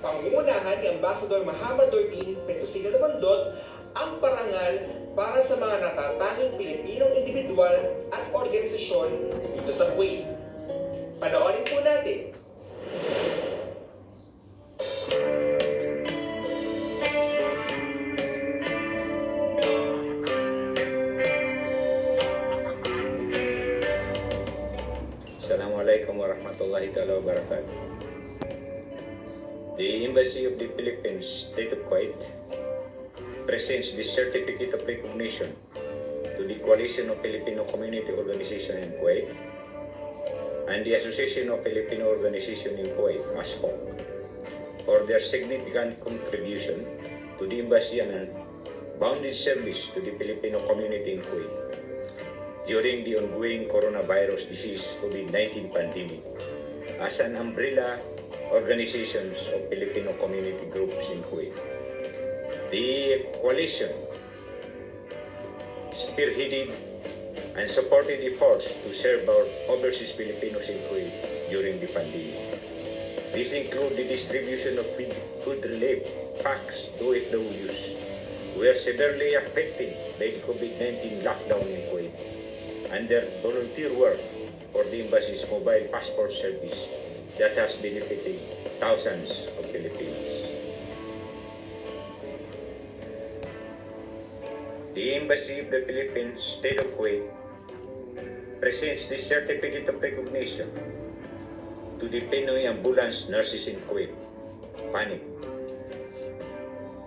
Pangungunahan ni Ambassador Muhammad Dortin Petusino Lumandot ang parangal para sa mga natatanging Pilipinong individual at organisasyon dito sa Kuwait. Panoorin po natin. Assalamualaikum warahmatullahi wabarakatuh. The Embassy of the Philippines, State of Kuwait, presents the Certificate of Recognition to the Coalition of Filipino Community Organization in Kuwait and the Association of Filipino Organization in Kuwait, ASFOC, for their significant contribution to the Embassy and bounded service to the Filipino community in Kuwait during the ongoing coronavirus disease COVID-19 pandemic as an umbrella organizations of Filipino community groups in Kuwait. The coalition spearheaded and supported efforts to serve our overseas Filipinos in Kuwait during the pandemic. These include the distribution of food relief packs to OFWs who are severely affected by the COVID-19 lockdown in Kuwait, and their volunteer work for the Embassy's mobile passport service that has benefited thousands of Filipinos. The Embassy of the Philippines, State of Kuwait, presents this Certificate of Recognition to the Pinoy Ambulance Nurses in Kuwait, PANIC,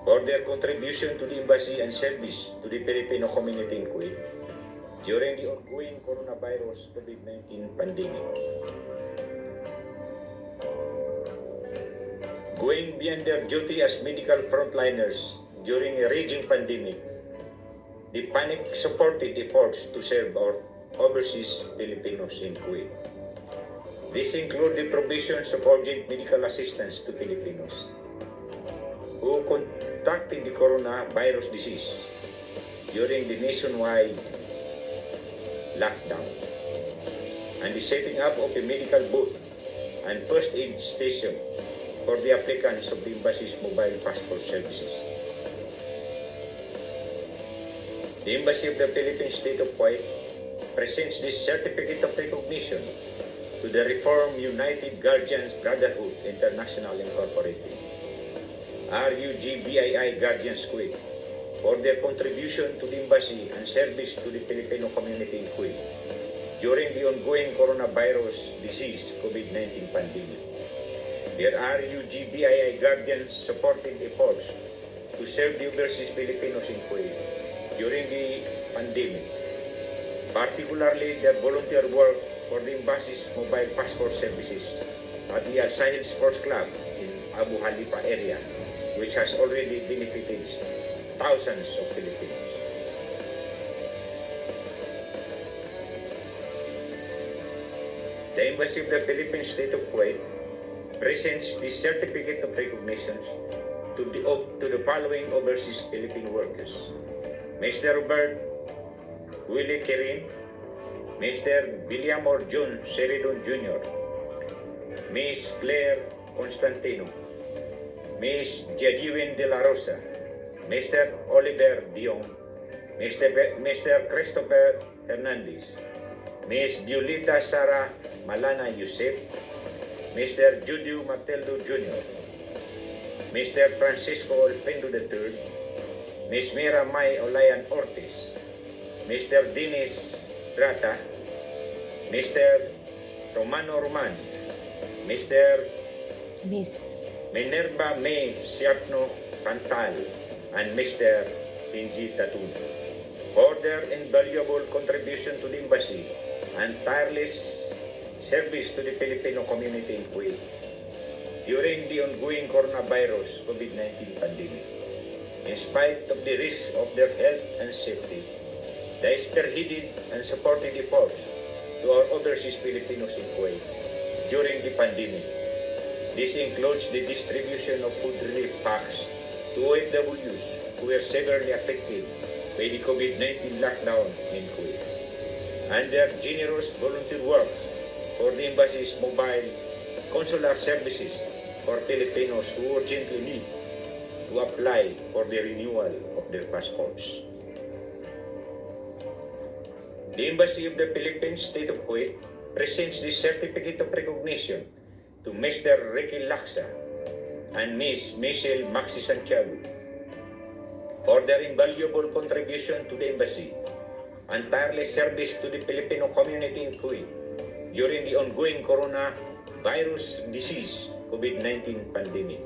for their contribution to the Embassy and service to the Filipino community in Kuwait during the ongoing coronavirus COVID-19 pandemic. Going beyond their duty as medical frontliners during a raging pandemic, the PANIC supported efforts to serve our overseas Filipinos in Kuwait. This include the provisions of urgent medical assistance to Filipinos who contracted the coronavirus disease during the nationwide lockdown, and the setting up of a medical booth and first aid station for the applicants of the Embassy's mobile passport services. The Embassy of the Philippines, State of Kuwait, presents this Certificate of Recognition to the Reform United Guardians Brotherhood International Incorporated, RUGBII Guardians Kuwait, for their contribution to the Embassy and service to the Filipino community in Kuwait during the ongoing coronavirus disease COVID-19 pandemic. Their RUGBII Guardians supported efforts to serve the overseas Filipinos in Kuwait during the pandemic, particularly their volunteer work for the Embassy's mobile passport services at the Al Sahil Sports Club in Abu Halifa area, which has already benefited thousands of Filipinos. The Embassy of the Philippines, State of Kuwait, presents this Certificate of Recognition to the following overseas Philippine workers: Mr. Robert Willie Kirin, Mr. William Orjun Seridon Jr., Miss Claire Constantino, Miss Jadiwin De La Rosa, Mr. Oliver Diong, Mr. Christopher Hernandez, Miss Violeta Sara Malana Yusef, Mr. Judio Matildo Jr., Mr. Francisco Olpendo III, Miss Mira May Olayan Ortiz, Mr. Dennis Trata, Mr. Romano Roman, Mr. Miss Minerva May Siapno Pantal, and Mr. Pinji Tatun for their invaluable contribution to the Embassy and tireless service to the Filipino community in Kuwait during the ongoing coronavirus COVID-19 pandemic. In spite of the risk of their health and safety, they spearheaded and supported efforts to our overseas Filipinos in Kuwait during the pandemic. This includes the distribution of food relief packs to OFWs who were severely affected by the COVID-19 lockdown in Kuwait, and their generous volunteer work for the Embassy's mobile consular services for Filipinos who urgently need to apply for the renewal of their passports. The Embassy of the Philippines, State of Kuwait, presents this certificate of recognition to Mr. Ricky Laksa and Ms. Michelle Maxi Santiago for their invaluable contribution to the Embassy and tireless service to the Filipino community in Kuwait during the ongoing coronavirus disease COVID-19 pandemic.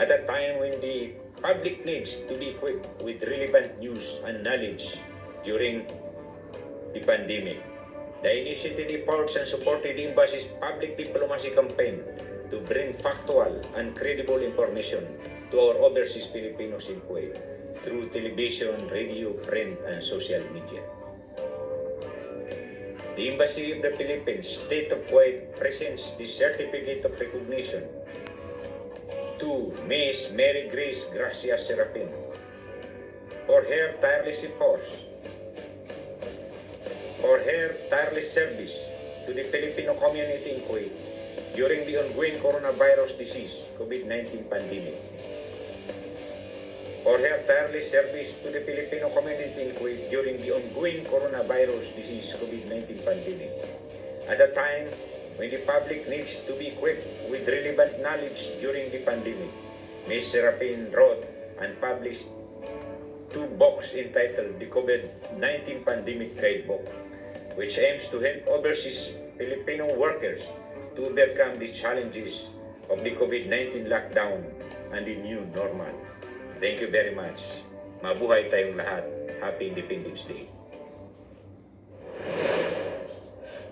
At a time when the public needs to be equipped with relevant news and knowledge during the pandemic, the initiated efforts and supported the Embassy's public diplomacy campaign to bring factual and credible information to our overseas Filipinos in Kuwait through television, radio, print, and social media. The Embassy of the Philippines, State of Kuwait, presents this certificate of recognition to Ms. Mary Grace Gracia Serafin for her tireless efforts, for her tireless service to the Filipino community in Kuwait during the ongoing coronavirus disease COVID-19 pandemic. For her tireless service to the Filipino community in Kuwait during the ongoing coronavirus disease COVID-19 pandemic. At a time when the public needs to be equipped with relevant knowledge during the pandemic, Ms. Serafin wrote and published 2 books entitled The COVID-19 Pandemic Guidebook, which aims to help overseas Filipino workers to overcome the challenges of the COVID-19 lockdown and the new normal. Thank you very much. Mabuhay tayong lahat. Happy Independence Day.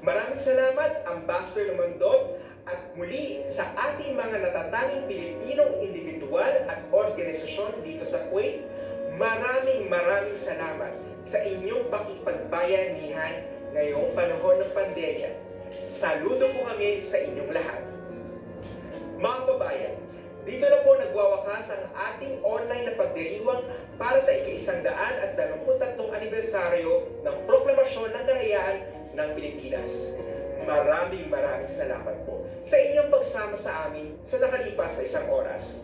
Maraming salamat, Ambassador Lumandog, at muli sa ating mga natatanging Pilipinong individual at organisasyon dito sa Kuwait, maraming salamat sa inyong pakipagbayanihan ngayong panahon ng pandemya. Saludo po kami sa inyong lahat. Mga kababayan, dito na po nagwawakas ang ating online na pagdiriwang para sa ika-123 anibersaryo ng Proklamasyon ng Kalayaan ng Pilipinas. Maraming salamat po sa inyong pagsama sa amin sa nakalipas na 1 oras.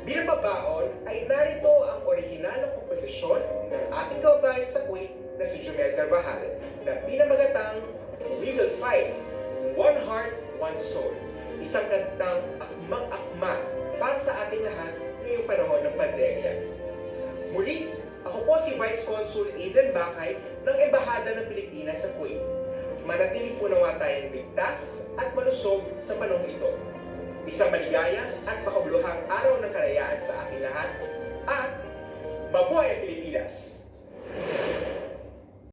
Bilang pabaon ay narito ang orihinal na komposisyon ng ating kababayan sa Kuwait na si Jumel Carvajal na pinamagatang We Will Fight, One Heart, One Soul. Isang kantang akmang-akma para sa ating lahat ngayong panahon ng pandemya. Muli, ako po si Vice Consul Adrian Bakay ng Embahada ng Pilipinas sa Kuwait. Manatili po nawa tayong ligtas at malusog sa panahon ito. Isang maligaya at makabuluhang araw ng kalayaan sa ating lahat at mabuhay ang Pilipinas!